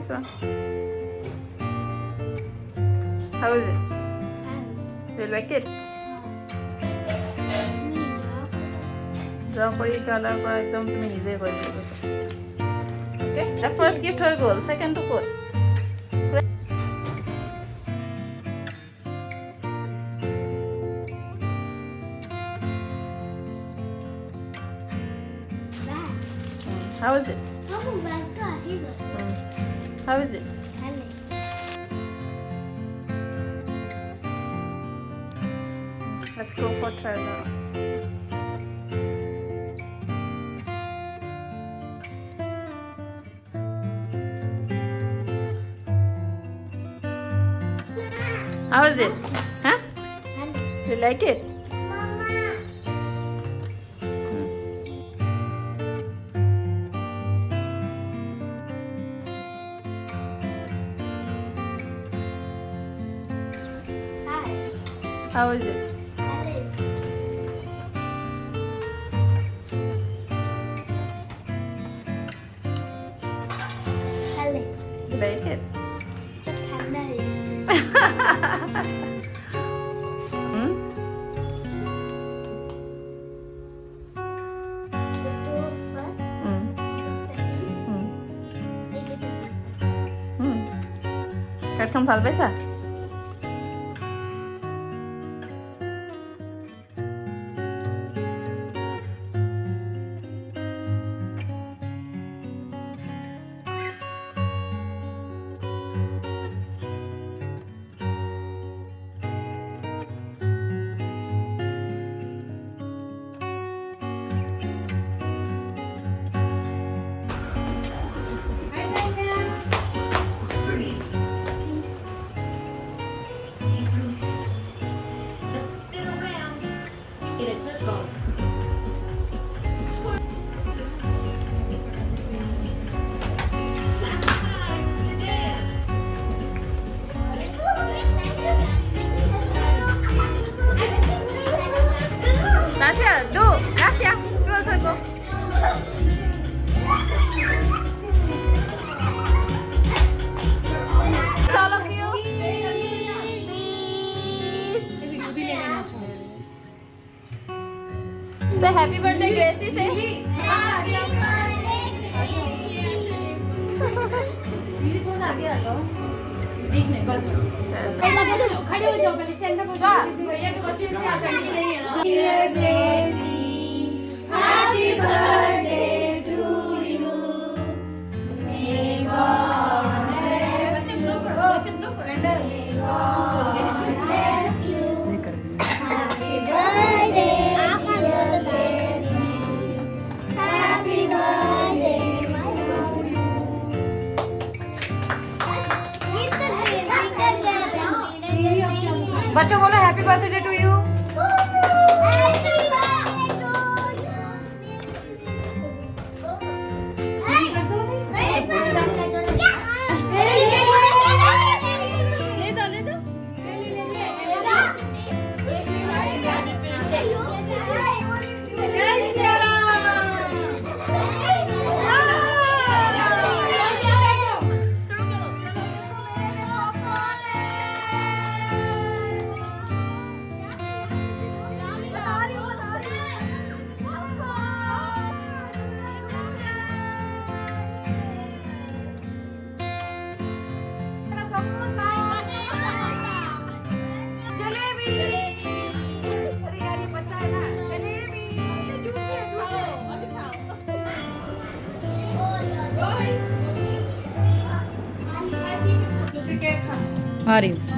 This one. How is it? Do you like it? Draw kori color kora ekdom tumi easy kori diboso. Okay, the first gift hoy gol, second to kot. How is it? How is it? Let's go for third now. How is it? Huh? You like it? How is it? You like it? Hmm? Cartoon ভাল পাইছা? Gracia, do. Gracia, you also go. All of you. Please. Say happy birthday, Gracie. Say happy खड़े हो जाओ पहले stand up हो जाओ भैया के बच्चे से आता ही नहीं है Dear Gracie, happy birthday to you. May God bless you. May God bless you. Happy birthday, dear Gracie. Happy birthday. बच्चों बोलो हैप्पी बर्थडे टू यू आ रही हूँ